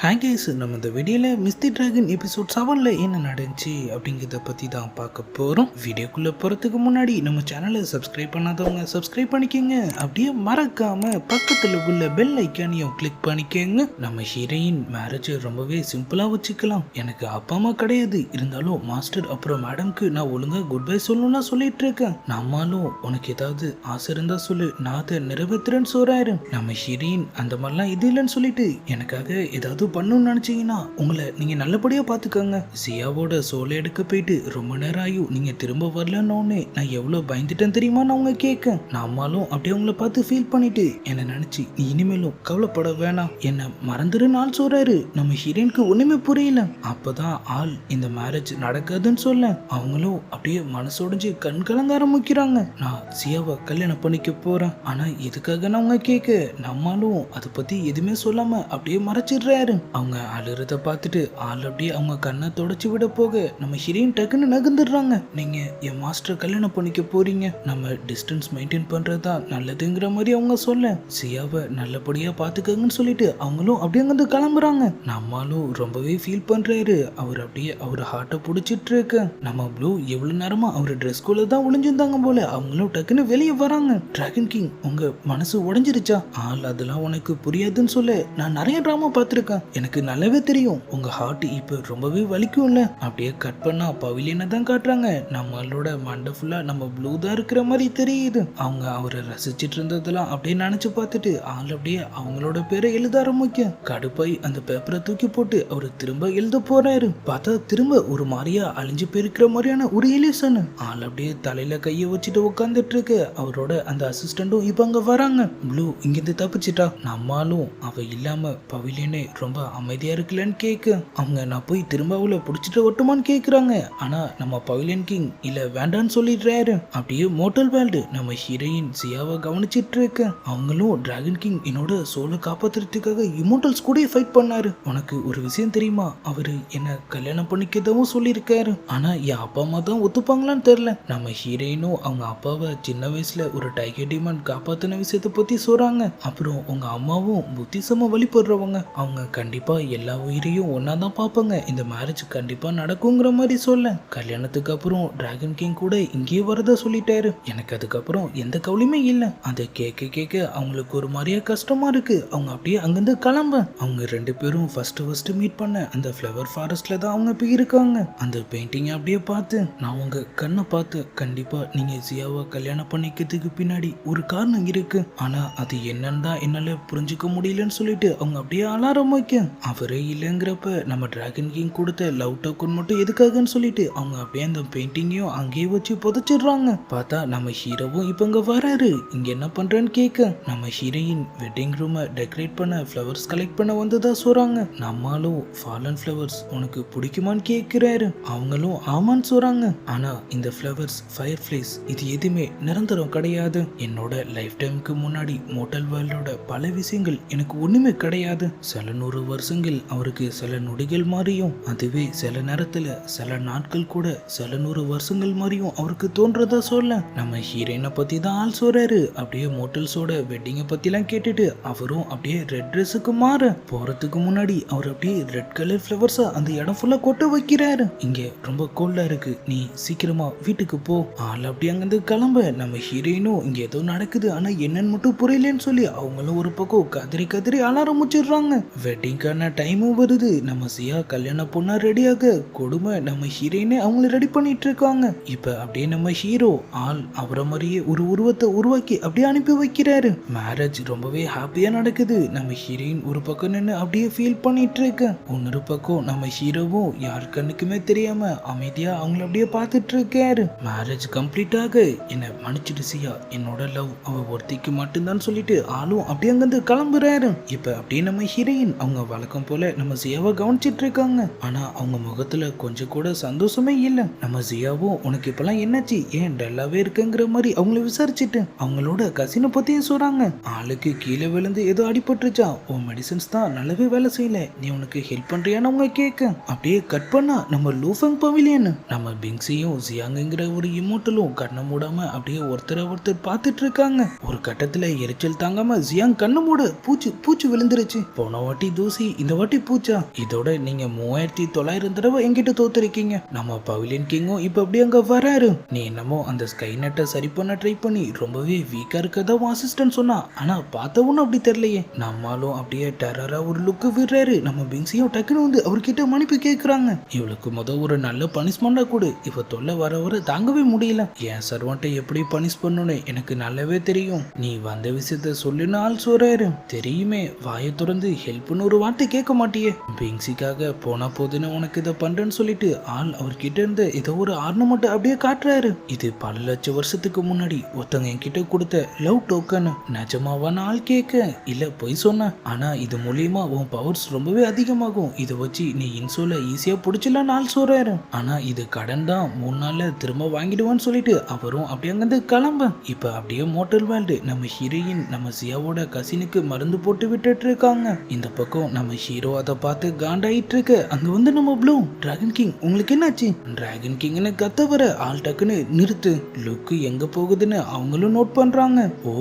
Hi guys, நம்ம இந்த வீடியோவில் மிஸ்டி டிராகன் எபிசோட் 7ல் என்ன நடந்துச்சு அப்படிங்கிறத பற்றி தான் பார்க்க போகிறோம். வீடியோக்குள்ளே போகிறதுக்கு முன்னாடி நம்ம சேனலை சப்ஸ்கிரைப் பண்ணாதவங்க சப்ஸ்கிரைப் பண்ணிக்கோங்க. அப்படியே மறக்காமல் பக்கத்தில் உள்ள பெல் ஐக்கானையும் கிளிக் பண்ணிக்கோங்க. நம்ம ஹீரோயின் மேரேஜை ரொம்பவே சிம்பிளாக வச்சுக்கலாம். எனக்கு அப்பா அம்மா கிடையாது, இருந்தாலும் மாஸ்டர் அப்புறம் மேடம்க்கு நான் ஒழுங்காக குட் பை சொல்லணும்னா சொல்லிட்டு இருக்கேன். நம்மளும் உனக்கு ஏதாவது ஆசை இருந்தால் சொல்லு, நான் அதை நிறைவேற்றுறேன்னு சொல்கிறாரு. நம்ம ஹீரோயின் அந்த மாதிரிலாம் இது இல்லைன்னு சொல்லிட்டு எனக்காக ஏதாவது பண்ணணும்னு நினைச்சீங்கன்னா உங்களை நீங்க நல்லபடியா பாத்துக்கோங்க. சியாவோட சோலை எடுக்க போயிட்டு ரொம்ப நேரம் ஆயும் நீங்க திரும்ப வரலன்னு நான் எவ்வளவு பயந்துட்டேன் தெரியுமா நான் உங்க கேட்க. நம்மளும் அப்படியே உங்களை பார்த்து ஃபீல் பண்ணிட்டு என்ன நினைச்சு நீ இனிமேலும் கவலைப்பட வேணாம், என்ன மறந்துருன்னு ஆள் சொல்றாரு. நம்ம ஹீரோயினுக்கு ஒண்ணுமே புரியல. அப்பதான் ஆள் இந்த மேரேஜ் நடக்காதுன்னு சொல்ல அவங்களும் அப்படியே மனசோடைஞ்சு கண் கலங்க ஆரம்பிக்கிறாங்க. நான் சியாவை கல்யாணம் பண்ணிக்க போறேன், ஆனா எதுக்காக நான் உங்க கேட்க. நம்மளும் அதை பத்தி எதுவுமே சொல்லாம அப்படியே மறைச்சிடுறாரு. அவங்க அழுறத பார்த்துட்டு ஆள் அப்படியே அவங்க கண்ணை தொடச்சு விட போக நம்ம ஹீரோயின் டக்குன்னு நகர்ந்துடுறாங்க. நீங்க என் மாஸ்டர் கல்யாணம் பண்ணிக்க போறீங்க, நம்ம டிஸ்டன்ஸ் மெயின்டைன் பண்றதா நல்லதுங்கிற மாதிரி அவங்க சொல்ல சியாவை நல்லபடியா பாத்துக்கங்கன்னு சொல்லிட்டு அவங்களும் அப்படியே அங்கிருந்து கிளம்புறாங்க. நம்மளும் ரொம்பவே ஃபீல் பண்றாரு. அவர் அப்படியே அவர் ஹார்ட்டை பிடிச்சிட்டு இருக்க. நம்ம ப்ளூ எவ்வளவு நேரமா அவர் ட்ரெஸ்குள்ள தான் ஒளிஞ்சிருந்தாங்க போல. அவங்களும் டக்குன்னு வெளியே வராங்க. டிராகன் கிங் உங்க மனசு உடைஞ்சிருச்சா? ஆள் அதெல்லாம் உனக்கு புரியாதுன்னு சொல்ல நான் நிறைய டிராமா பார்த்துருக்கேன், எனக்கு நல்லாவே தெரியும் உங்க ஹார்ட் இப்ப ரொம்பவே வலிக்கும்ல. அப்படியே கட் பண்ணா பவிலியனை தான் காட்டுறாங்க. நம்மளோட மண்டை ஃபுல்லா நம்ம ப்ளூ தான் இருக்கிற மாதிரி தெரியுது. அவங்க அவரை ரசிச்சிட்டு இருந்ததெல்லாம் அப்படியே நினைச்சு பார்த்துட்டு ஆள் அப்படியே அவங்களோட பேரை எழுத ஆரம்பிக்க கடுப்பாய் அந்த பேப்பரை தூக்கி போட்டு அவரு திரும்ப எழுத போறாரு. பார்த்தா திரும்ப ஒரு மாதிரியா அழிஞ்சு போயிருக்கிற மாதிரியான ஒரு எலிசன். ஆள் அப்படியே தலையில கையை வச்சுட்டு உட்காந்துட்டு இருக்கு. அவரோட அந்த அசிஸ்டண்டும் இப்ப அங்க வராங்க. ப்ளூ இங்கிருந்து தப்பிச்சிட்டா. நம்மளும் அவ இல்லாம பவிலியனே ரொம்ப அமைதியா இருக்குல்லன்னு கேட்க அவங்க நான் போய் திரும்ப அவளை பிடிச்சிட்டு ஒட்டுமான்னு கேட்குறாங்க. ஆனா நம்ம பவிலியன் கிங் இல்ல வேண்டான்னு சொல்லிடுறாரு. அப்படியே மோட்டல் வேல்டு நம்ம ஹீரோயின் சியாவை கவனிச்சிட்டு இருக்க. அவங்களும் டிராகன் கிங் என்னோட சோலை காப்பாத்துறதுக்காக இமோட்டல்ஸ் கூட ஃபைட் பண்ணாரு. உனக்கு ஒரு விஷயம் தெரியுமா, அவரு என்ன கல்யாணம் பண்ணிக்கதவும் சொல்லியிருக்காரு. ஆனா என் அப்பா அம்மா தான் ஒத்துப்பாங்களான்னு தெரியல. நம்ம ஹீரோயினும் அவங்க அப்பாவை சின்ன வயசுல ஒரு டைகர் டீமன் காப்பாத்தின விஷயத்தை பத்தி சொல்றாங்க. அப்புறம் உங்க அம்மாவும் புத்திசமா வழிபடுறவங்க, அவங்க கண்டிப்பா எல்லா உயிரையும் ஒன்னா தான் பார்ப்பாங்க, இந்த மேரேஜ் கண்டிப்பா நடக்குங்கிற மாதிரி சொல்ல கல்யாணத்துக்கு அப்புறம் டிராகன் கிங் கூட இங்கேயே வரதா சொல்லிட்டாரு. எனக்கு அதுக்கப்புறம் எந்த கவலையுமே இல்லை. அதை கேட்க கேட்க அவங்களுக்கு ஒரு மாதிரியா கஷ்டமா இருக்கு. அவங்க அப்படியே அங்கிருந்து கிளம்ப அவங்க ரெண்டு பேரும் ஃபர்ஸ்ட் மீட் பண்ண அந்த ஃப்ளவர் ஃபாரஸ்ட்ல தான் அவங்க போய் இருக்காங்க. அந்த பெயிண்டிங் அப்படியே பார்த்து நான் உங்க கண்ணை பார்த்து கண்டிப்பா நீங்க ஜியாவை கல்யாணம் பண்ணிக்கிறதுக்கு பின்னாடி ஒரு காரணம் இருக்கு, ஆனா அது என்னன்னு தான் என்னால புரிஞ்சுக்க முடியலன்னு சொல்லிட்டு அவங்க அப்படியே அலாரம் வைக்க அவரே இல்லைங்கிறப்ப நம்ம டிராகன் கிங் கொடுத்த லவ் டோக்கன் மட்டும் எதுக்காகன்னு சொல்லிட்டு அவங்க அப்படியே அந்த பெயிண்டிங்கையும் அங்கேயே வச்சு புதைச்சிடுறாங்க. பார்த்தா நம்ம ஹீரோவும் இப்ப இங்க வராரு. இங்க என்ன பண்றேன்னு கேட்க நம்ம ஹீரோயின் வெட்டிங் ரூமை டெக்கரேட் பண்ண ஃப்ளவர்ஸ் கலெக்ட் பண்ண வந்ததா சொல்றாங்க. நம்மளும் ஃபாலன் ஃப்ளவர்ஸ் உனக்கு பிடிக்குமான்னு கேட்கிறாரு. அவங்களும் ஆமான்னு சொல்றாங்க. ஆனா இந்த ஃப்ளவர்ஸ் ஃபயர் ஃபிளைஸ் இது எதுவுமே நிரந்தரம் கிடையாது. என்னோட லைஃப் டைமுக்கு முன்னாடி மோட்டல் வேர்ல்டோட பல விஷயங்கள் எனக்கு ஒண்ணுமே கிடையாது. சில 100 வருஷங்கள் அவருக்கு சில நொடிகள் மாதிரியும், அதுவே சில நேரத்துல சில நாட்கள் கூட சில 100 வருஷங்கள் மாதிரியும் அவருக்கு தோன்றதா சொல்ல நம்ம ஹீரோயினை பத்தி தான் ஆள் சொல்றாரு. அப்படியே மோட்டல்ஸோட வெட்டிங்கை பத்திலாம் கேட்டுட்டு அவரும் அப்படியே ரெட் ட்ரெஸ்ஸுக்கு மாற போறதுக்கு முன்னாடி அவர் அப்படியே ரெட் கலர் ஃப்ளவர்ஸா அந்த இடம் ஃபுல்லா கொட்ட வைக்கிறாரு. இங்க ரொம்ப கோல்டா இருக்கு, நீ சீக்கிரமா வீட்டுக்கு போ. ஆள் அப்படி அங்கிருந்து கிளம்ப நம்ம ஹீரோயினும் இங்க ஏதோ நடக்குது ஆனா என்னன்னு மட்டும் புரியலன்னு சொல்லி அவங்களும் ஒரு பக்கம் கதறி கதறி அலாரம் வச்சிடுறாங்க. வெட்டிங்கான டைமும் வருது. நம்ம சியா கல்யாண பொண்ணா ரெடியாக கொடுமை நம்ம ஹீரோயினே அவங்கள ரெடி பண்ணிட்டு இருக்காங்க. இப்ப அப்படியே நம்ம ஹீரோ ஆள் அவரை மாதிரியே ஒரு உருவத்தை உருவாக்கி அப்படியே அனுப்பி வைக்கிறாரு. மேரேஜ் ரொம்பவே ஹாப்பியா நடக்குது. நம்ம ஹீரோயின் ஒரு பக்கம் நின்று அப்படியே ஃபீல் பண்ணிட்டு இருக்க, இன்னொரு பக்கம் நம்ம ஹீரோவும் யார் கண்ணுக்குமே தெரியாம அமைதியா அவங்கள அப்படியே பார்த்துட்டு இருக்காரு. மேரேஜ் கம்ப்ளீட் ஆக என்ன மன்னிச்சிட்டு சியா, என்னோட லவ் அவ ஒருத்திக்கு மட்டும்தான் சொல்லிட்டு ஆளும் அப்படியே அங்கிருந்து கிளம்புறாரு. இப்ப அப்படியே நம்ம ஹீரோயின் அவங்க வழக்கம் போல நம்ம ஜியாவை கவனிச்சிட்டு இருக்காங்க. ஆனா அவங்க முகத்துல கொஞ்சம் கூட சந்தோஷமே இல்ல. நம்ம ஜியாவும் உனக்கு இப்பெல்லாம் என்னாச்சு, ஏன் டல்லாவே இருக்குங்கிற மாதிரி அவங்கள விசாரிச்சுட்டு அவங்களோட கசினை பத்தியும் சொல்றாங்க. ஆளுக்கு கீழே விழுந்து ஏதோ அடிபட்டுருச்சா, உன் மெடிசன்ஸ் தான் நல்லாவே வேலை செய்யல, நீ உனக்கு ஹெல்ப் பண்றியான்னு அவங்க கேட்க அப்படியே கட் பண்ணா நம்ம லூஃபங் பவிலியன் நம்ம பிங்ஸியும் ஜியாங்கிற ஒரு இமோட்டலும் கண்ணை மூடாம அப்படியே ஒருத்தரை ஒருத்தர் பார்த்துட்டு இருக்காங்க. ஒரு கட்டத்துல எரிச்சல் தாங்காம ஜியாங் கண்ணு மூட பூச்சி விழுந்துருச்சு. போன வாட்டி தூசி இந்த வாட்டி பூச்சா. இதோட நீங்க 3900 தடவை என்கிட்ட தோத்துருக்கீங்க. நம்ம பவிலியன் கிங்கும் இப்ப அப்படியே அங்க வராரு. நீ என்னமோ அந்த ஸ்கை நெட்டை சரி பண்ண ட்ரை பண்ணி ரொம்பவே வீக்கா இருக்கதா அசிஸ்டன்ட் சொன்னா. ஆனா பார்த்தவனும் அப்படி தெரியலையே. நம்மளும் அப்படியே டெரரா ஒரு லுக்கு விடுறாரு. நம்ம பிங்ஸியும் டக்குன்னு வந்து அவர்கிட்ட மன்னிப்பு கேட்கறாங்க. இவளுக்கு ஒரு நல்ல பனிஷ்மெண்டா கொடு. இவ தொல்லை வர வர தாங்கவே முடியல. என் சர்வன்ட்டை எப்படி பனிஷ் பண்ணணும்னு எனக்கு நல்லாவே தெரியும். நீ வந்த விஷயத்த சொல்லுன்னு ஆள் சொல்றாரு. தெரியுமே, வாயை திறந்து ஹெல்ப்னு ஒரு வார்த்தை கேட்க மாட்டியே. பிங்ஸிக்காக போனா போதுன்னு உனக்கு இதை பண்றேன்னு சொல்லிட்டு ஆள் அவர்கிட்ட இருந்து ஏதோ ஒரு ஆர்னமெண்ட் அப்படியே காட்டுறாரு. இது பல லட்சம் வருஷத்துக்கு முன்னாடி ஒருத்தங்க என்கிட்ட கொடுத்த லவ் டோக்கன். நிஜமாவான ஆள் கேட்க, இல்ல பொய் சொன்ன. ஆனா இது மூலியமா உன் பவர்ஸ் ரொம்பவே அதிகமாகும். இதை வச்சு நீ இன்சோல ஈஸியா பிடிச்சலான்னு ஆள் சொல்றாரு. ஆனா இது கடன் தான், 3 நாள்ல திரும்ப வாங்கிடுவான்னு சொல்லிட்டு அவரும் அப்படியே அங்கிருந்து கிளம்ப. இப்ப அப்படியே மோட்டல் வேர்ல்டு நம்ம ஹீரோயின் நம்ம சியாவோட கசினுக்கு மருந்து போட்டு விட்டுட்டு இருக்காங்க. இந்த பக்கம் நம்ம ஹீரோ அதை பார்த்து காண்டாயிட்டு இருக்கு. அங்க வந்து நம்ம ப்ளூ, டிராகன் கிங் உங்களுக்கு என்னாச்சு? டிராகன் கிங்னு கத்த வர ஆள் டக்குன்னு நிறுத்து, லுக்கு எங்க போகுதுன்னு அவங்களும் நோட் பண்றாங்க. ஓ,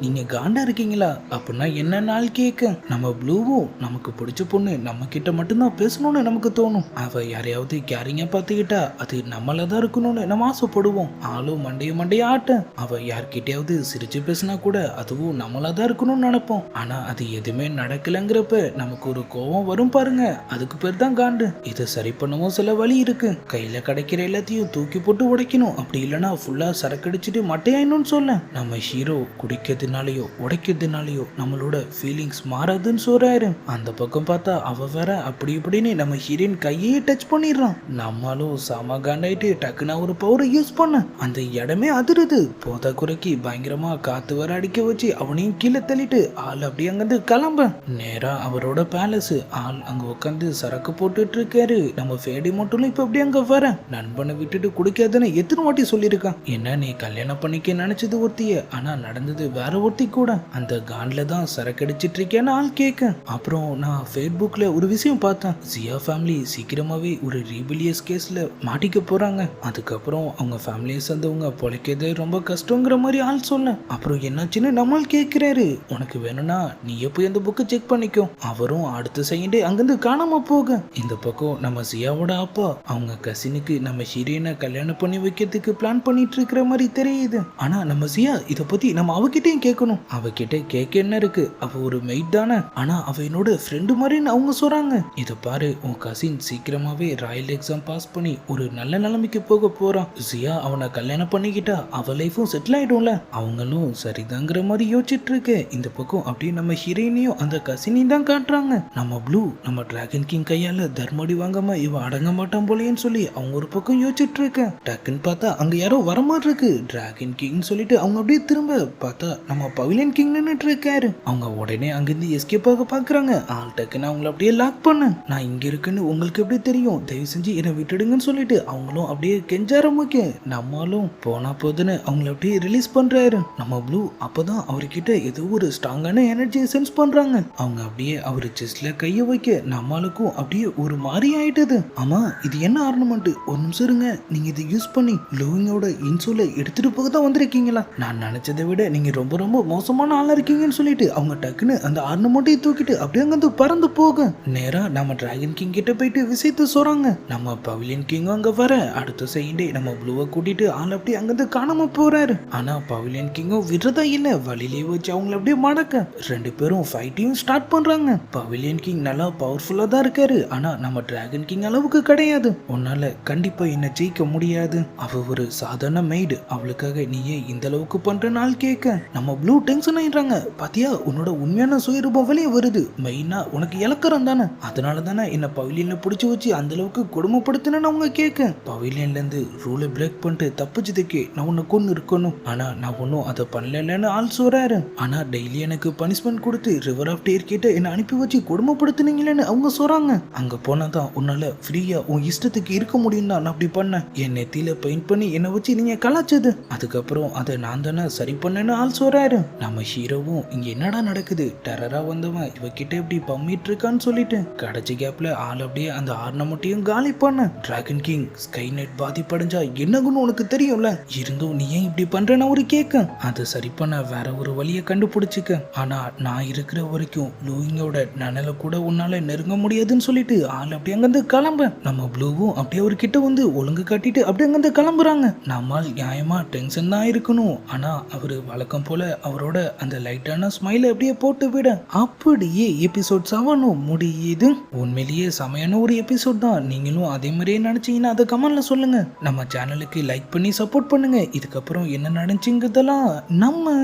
நீங்க காண்டா இருக்கீங்களா? அப்படின்னா என்ன நாள் கேட்க, நம்ம ப்ளூவும் நமக்கு பிடிச்ச பொண்ணு நம்ம கிட்ட மட்டும்தான் பேசணும்னு நமக்கு தோணும். அவ யாரையாவது கேரிங்கா பார்த்துக்கிட்டா அது நம்மளதான் இருக்கணும்னு நம்ம ஆசைப்படுவோம். ஆளும் மண்டைய ஆட்ட அவ யார்கிட்டயாவது சிரிச்சு பேசினா கூட அதுவும் நம்மளாதான் இருக்கணும்னு நினைப்போம். ஆனா அது எதுவுமே நடக்கலங்கிறப்ப நமக்கு ஒரு கோவம் வரும் பாருங்க, அதுக்கு பேர் தான் காண்டு. இதை சரி பண்ணவும் சில வழி இருக்கு. கையில கிடைக்கிற எல்லாத்தையும் தூக்கி போட்டு உடைக்கணும். அப்படி இல்லைன்னா ஃபுல்லா சரக்கடிச்சிட்டு மட்டையாயினும்னு சொல்ல. நம்ம ஹீரோ குடிக்கிறதுனாலயோ உடைக்கிறதுனாலயோ நம்மளோட ஃபீலிங்ஸ் மாறாதுன்னு சொல்றாரு. அந்த பக்கம் பார்த்தா அவ வேற அப்படி இப்படின்னு நம்ம ஹீரோயின் கையே டச் பண்ணிடுறான். நம்மளும் சாம காண்டாயிட்டு டக்குன்னு ஒரு பவரை யூஸ் பண்ண அந்த இடமே அதிருது. போதா குறைக்கு பயங்கரமா காத்து வர அடிக்க வச்சு அவனையும் கீழே தள்ளிட்டு ஆள் அப்படி அங்கிருந்து கிளம்ப நேரா அவரோட பேலஸ். ஆள் அங்க உட்காந்து சரக்கு போட்டுட்டு இருக்காரு. நம்ம ஃபேடி மட்டும் இப்ப அப்படி அங்க வர நண்பனை விட்டுட்டு குடிக்காதுன்னு எத்தனை வாட்டி சொல்லியிருக்கான். என்ன நீ கல்யாணம் பண்ணிக்க நினைச்சது ஒருத்திய, ஆனா நடந்தது வேற ஒருத்தி கூட. அந்த கான்ல தான் சரக்கு அடிச்சிட்டு இருக்கேன்னு ஆள் கேட்க. அப்புறம் நான் ஃபேஸ்புக்ல ஒரு விஷயம் பார்த்தேன். ஜியா ஃபேமிலி சீக்கிரமாவே ஒரு ரீபிலியஸ் கேஸ்ல மாட்டிக்க போறாங்க. அதுக்கப்புறம் அவங்க ஃபேமிலியை சேர்ந்தவங்க பொழைக்கிறது ரொம்ப கஷ்டங்கிற மாதிரி ஆள் சொல்ல. அப்புறம் என்னாச்சுன்னு நம்மால் கேட்கிறாரு. உனக்கு வேணும்னா நீ போய் அந்த புக்கை செக் பண்ணிக்கோ. அவரும் அடுத்த செகண்டே அங்கிருந்து காணாம போக. இந்த பக்கம் நம்ம ஜியாவோட அப்பா அவங்க கசினுக்கு நம்ம ஹீரோயினை கல்யாணம் பண்ணி வைக்கிறதுக்கு பிளான் பண்ணிட்டு இருக்கிற மாதிரி தெரியுது. ஆனா நம்ம ஜியா இத பத்தி நம்ம அவகிட்டையும் கேட்கணும். அவகிட்ட கேட்க என்ன இருக்கு, அவ ஒரு மெய்ட் தானே. ஆனா அவ என்னோட ஃப்ரெண்டு மாதிரின்னு அவங்க சொல்றாங்க. இத பாரு, உன் கசின் சீக்கிரமாவே ராயல் எக்ஸாம் பாஸ் பண்ணி ஒரு நல்ல நிலைமைக்கு போக போறான். ஜியா அவனை கல்யாணம் பண்ணிக்கிட்டா அவ லைஃபும் செட்டில் ஆயிடும்ல. அவங்களும் சரிதாங்கிற மாதிரி யோசிச்சுட்டு இருக்கு. இந்த பக்கம் அப்படியே நம்ம ஹீரோயினையும் அந்த கசினையும் தான் காட்டுறாங்க. நம்ம ப்ளூ நம்ம டிராகன் கிங் கையால தர்மடி வாங்காம இவ அடங்க மாட்டான் போலேன்னு சொல்லி அவங்க ஒரு பக்கம் யோசிச்சுட்டு இருக்க. டக்குன்னு பார்த்தா அங்க யாரோ வர மாதிரி இருக்கு. டிராகன் கிங் சொல்லிட்டு அவங்க அப்படியே திரும்ப பார்த்தா நம்ம பவிலியன் கிங் நின்னுட்டு இருக்காரு. அவங்க உடனே அங்கிருந்து எஸ்கேப் ஆக பாக்குறாங்க. ஆள் டக்குன்னு அவங்கள அப்படியே லாக் பண்ண. நான் இங்க இருக்குன்னு உங்களுக்கு எப்படி தெரியும், தயவு செஞ்சு என்னை விட்டுடுங்கன்னு சொல்லிட்டு அவங்களும் அப்படியே கெஞ்ச ஆரம்பிக்க. நம்மளும் போனா போதுன்னு அவங்கள அப்படியே ரிலீஸ் பண்றாரு. நம்ம ப்ளூ அப்பதான் அவர்கிட்ட ஏதோ ஒரு ஸ்ட்ராங்கான எனர்ஜியை சென்ஸ் பண்றாங்க. அவங்க அப்படியே அவர் செஸ்ட்ல கைய வைக்க நம்மளுக்கும் அப்படியே ஒரு மாதிரி ஆயிட்டது. ஆமா, இது என்ன ஆர்னமெண்ட்? ஒரு நிமிஷம் இருங்க, நீங்க இதை யூஸ் பண்ணி ப்ளூவிங்கோட இன்சோல எடுத்துட்டு போக தான் வந்திருக்கீங்களா? நான் நினைச்சதை விட நீங்க ரொம்ப ரொம்ப மோசமான ஆளா இருக்கீங்கன்னு சொல்லிட்டு அவங்க டக்குன்னு அந்த ஆர்னமெண்ட்டையும் தூக்கிட்டு அப்படியே அங்கிருந்து பறந்து போக நேரா நம்ம டிராகன் கிங் கிட்ட போயிட்டு விஷயத்த சொல்றாங்க. நம்ம பவிலியன் கிங் அங்க வர அடுத்த செகண்டே நம்ம ப்ளூவை கூட்டிட்டு ஆள் அப்படியே அங்கிருந்து காணாம போறாரு. ஆனா பவிலியன் கிங்கும் விடுறதா இல்ல, வழியிலே வச்சு அவங்கள அப்படியே மடக்க ரெண்டு பேரும் ஃபைட்டையும் ஸ்டார்ட் பண்றாங்க. பவிலியன் கிங் நல்லா பவர்ஃபுல்லா தான் இருக்காரு. ஆனா நம்ம டிராகன் கிங் அளவுக்கு கிடையாது. உன்னால கண்டிப்பா என்ன ஜெயிக்க முடியாது. அவ ஒரு சாதாரண மெய்டு, அவளுக்காக நீ ஏன் இந்த அளவுக்கு பண்ற நாள் கேட்க நம்ம ப்ளூ டென்ஷன் ஆயிடுறாங்க. பாத்தியா, உன்னோட உண்மையான சுயரூபம் வெளியே வருது. மெயினா உனக்கு இலக்கரம் தானே, அதனால தானே என்ன பவிலியன்ல பிடிச்சி வச்சு அந்த அளவுக்கு கொடுமைப்படுத்தினு அவங்க கேட்க. பவிலியன்ல இருந்து ரூலை பிரேக் பண்ணிட்டு தப்பிச்சதுக்கே நான் உன்னை கொண்டு இருக்கணும். ஆனா நான் ஒன்னும் அதை பண்ணலன்னு ஆள் சொல்றாரு. ஆனா டெய்லி எனக்கு பனிஷ்மெண்ட் கொடுத்து ரிவர் ஆஃப் டேர் கிட்ட என்ன அனுப்பி வச்சு கொடுமைப்படுத்தினீங்களேன்னு அவங்க சொல்றாங்க. அங்க போனாதான் உன்னால ஃப்ரீயா உன் இஷ்டத்துக்கு இருக்க முடியும் தான் நான் அப்படி பண்ணேன். என் நெத்தியில பெயிண்ட் பண்ணி என்னை வச்சு நீங்க கலாச்சது. அதுக்கப்புறம் அதை நான் தானே சரி பண்ணேன்னு ஆள் சொல்றாரு. நம்ம ஹீரோவும் இங்க என்னடா நடக்குது, டெரரா வந்தவன் இவகிட்ட இப்படி பம்மிட்டு இருக்கான்னு சொல்லிட்டு கடைசி கேப்ல ஆள் அப்படியே அந்த ஆர்னமெண்ட்டையும் காலி பண்ண. டிராகன் கிங் ஸ்கை நெட் பாதிப்படைஞ்சா என்னகுன்னு உனக்கு தெரியும்ல, இருந்தும் நீ ஏன் இப்படி பண்றேன்னு அவரு கேட்க. அதை சரி பண்ண வேற ஒரு வழியை கண்டுபிடிச்சிக்க. ஆனா நான் இருக்கிற வரைக்கும் லூயிங்கோட நனல கூட உன்னால நெருங்க முடியாதுன்னு சொல்லிட்டு ஆள் அப்படியே அங்கிருந்து கிளம்ப நம்ம ப்ளூவும் அப்படியே ஒரு கிட்ட வந்து ஒழுங்கு காட்டிட்டு அப்படியே அங்கிருந்து கிளம்புறாங்க. நம்மால் நியாயமா டென்ஷன் தான் இருக்கணும், ஆனா அவரு வழக்கம் போல அவரோட அந்த லைட்டான ஸ்மைல அப்படியே போட்டு விட அப்படியே எபிசோட் 7 முடியுது. உண்மையிலேயே செமையான ஒரு எபிசோட் தான். நீங்களும் அதே மாதிரியே நினைச்சீங்கன்னா அதை கமெண்ட்ல சொல்லுங்க. நம்ம சேனலுக்கு லைக் பண்ணி சப்போர்ட் பண்ணுங்க. இதுக்கப்புறம் என்ன நடந்துச்சுங்கிறதெல்லாம் நம்ம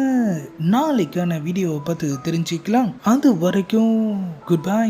நாளைக்கான வீடியோவை பார்த்து தெரிஞ்சுக்கலாம். அது வரைக்கும் குட் பை.